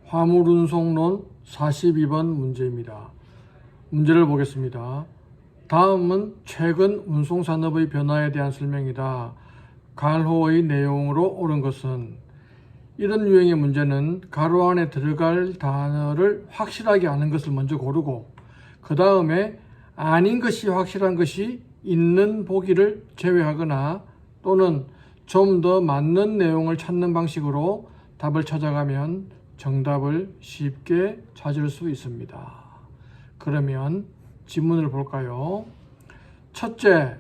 화물운송론 42번 문제입니다. 문제를 보겠습니다. 다음은 최근 운송산업의 변화에 대한 설명이다. 가로의 내용으로 옳은 것은, 이런 유형의 문제는 가로 안에 들어갈 단어를 확실하게 아는 것을 먼저 고르고 그 다음에 아닌 것이 확실한 것이 있는 보기를 제외하거나 또는 좀 더 맞는 내용을 찾는 방식으로 답을 찾아가면 정답을 쉽게 찾을 수 있습니다. 그러면 지문을 볼까요? 첫째,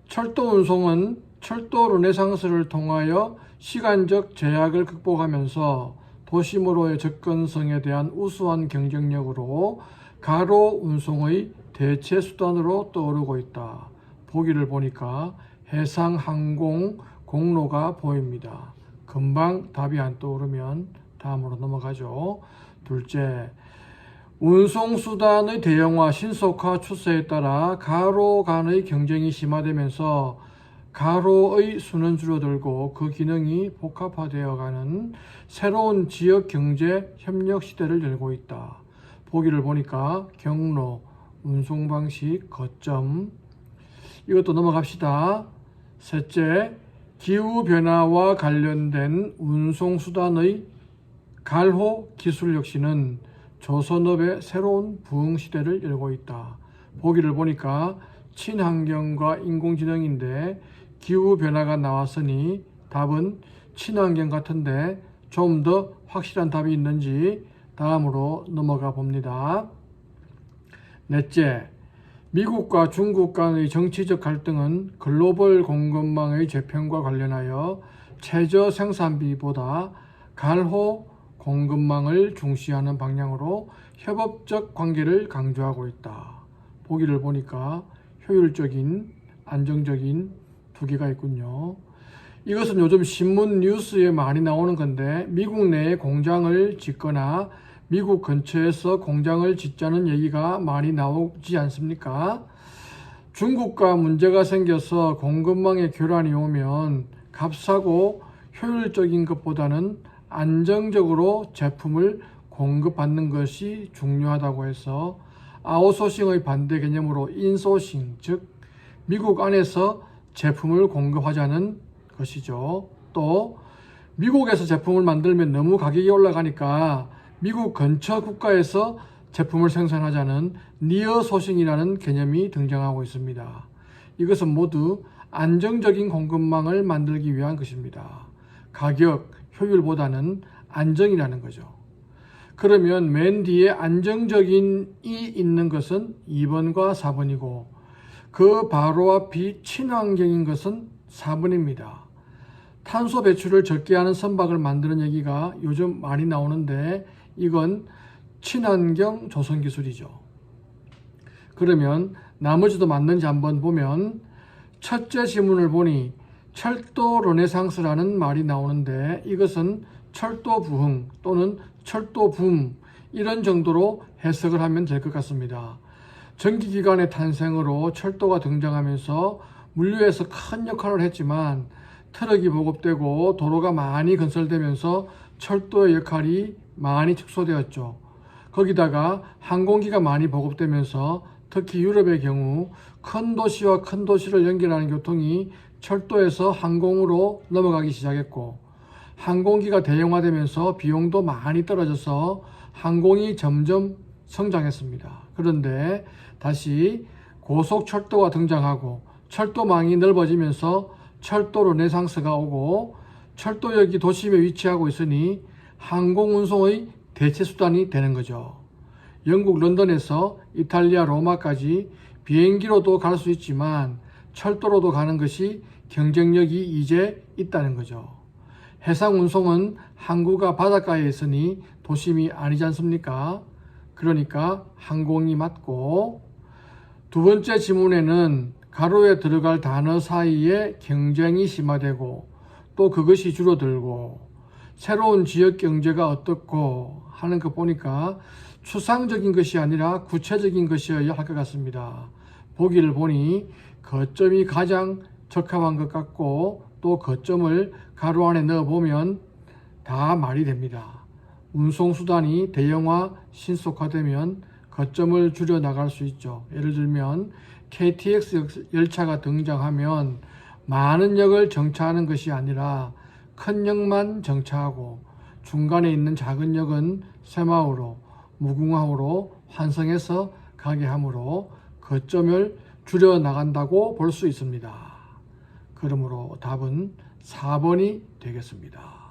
철도 운송은 철도 르네상스를 통하여 시간적 제약을 극복하면서 도심으로의 접근성에 대한 우수한 경쟁력으로 가로 운송의 대체 수단으로 떠오르고 있다. 보기를 보니까 해상, 항공, 공로가 보입니다. 금방 답이 안 떠오르면 다음으로 넘어가죠. 둘째, 운송수단의 대형화, 신속화 추세에 따라 가로 간의 경쟁이 심화되면서 가로의 수는 줄어들고 그 기능이 복합화되어가는 새로운 지역 경제 협력 시대를 열고 있다. 보기를 보니까 경로, 운송 방식, 거점. 이것도 넘어갑시다. 셋째, 기후변화와 관련된 운송수단의 갈호 기술 혁신은 조선업의 새로운 부흥 시대를 열고 있다. 보기를 보니까 친환경과 인공지능인데 기후변화가 나왔으니 답은 친환경 같은데 좀 더 확실한 답이 있는지 다음으로 넘어가 봅니다. 넷째, 미국과 중국 간의 정치적 갈등은 글로벌 공급망의 재편과 관련하여 최저 생산비보다 갈호 공급망을 중시하는 방향으로 협업적 관계를 강조하고 있다. 보기를 보니까 효율적인, 안정적인 두 개가 있군요. 이것은 요즘 신문 뉴스에 많이 나오는 건데 미국 내에 공장을 짓거나 미국 근처에서 공장을 짓자는 얘기가 많이 나오지 않습니까? 중국과 문제가 생겨서 공급망에 교란이 오면 값싸고 효율적인 것보다는 안정적으로 제품을 공급받는 것이 중요하다고 해서 아웃소싱의 반대 개념으로 인소싱, 즉 미국 안에서 제품을 공급하자는 것이죠. 또 미국에서 제품을 만들면 너무 가격이 올라가니까 미국 근처 국가에서 제품을 생산하자는 니어 소싱이라는 개념이 등장하고 있습니다. 이것은 모두 안정적인 공급망을 만들기 위한 것입니다. 가격, 효율보다는 안정이라는 거죠. 그러면 맨 뒤에 안정적인이 있는 것은 2번과 4번이고 그 바로 앞이 친환경인 것은 4번입니다. 탄소 배출을 적게 하는 선박을 만드는 얘기가 요즘 많이 나오는데 이건 친환경 조선 기술이죠. 그러면 나머지도 맞는지 한번 보면 첫째 지문을 보니 철도 르네상스라는 말이 나오는데 이것은 철도 부흥 또는 철도 붐 이런 정도로 해석을 하면 될 것 같습니다. 전기기관의 탄생으로 철도가 등장하면서 물류에서 큰 역할을 했지만 트럭이 보급되고 도로가 많이 건설되면서 철도의 역할이 많이 축소되었죠. 거기다가 항공기가 많이 보급되면서 특히 유럽의 경우 큰 도시와 큰 도시를 연결하는 교통이 철도에서 항공으로 넘어가기 시작했고 항공기가 대형화되면서 비용도 많이 떨어져서 항공이 점점 성장했습니다. 그런데 다시 고속철도가 등장하고 철도망이 넓어지면서 철도 르네상스가 오고 철도역이 도심에 위치하고 있으니 항공운송의 대체수단이 되는 거죠. 영국 런던에서 이탈리아 로마까지 비행기로도 갈 수 있지만 철도로도 가는 것이 경쟁력이 이제 있다는 거죠. 해상운송은 항구가 바닷가에 있으니 도심이 아니지 않습니까? 그러니까 항공이 맞고, 두 번째 지문에는 가로에 들어갈 단어 사이에 경쟁이 심화되고 또 그것이 줄어들고 새로운 지역 경제가 어떻고 하는 거 보니까 추상적인 것이 아니라 구체적인 것이어야 할 것 같습니다. 보기를 보니 거점이 가장 적합한 것 같고 또 거점을 가로 안에 넣어보면 다 말이 됩니다. 운송수단이 대형화, 신속화되면 거점을 줄여 나갈 수 있죠. 예를 들면 KTX 열차가 등장하면 많은 역을 정차하는 것이 아니라 큰 역만 정차하고 중간에 있는 작은 역은 새마을호, 무궁화호로 환승해서 가게 하므로 거점을 줄여 나간다고 볼 수 있습니다. 그러므로 답은 4번이 되겠습니다.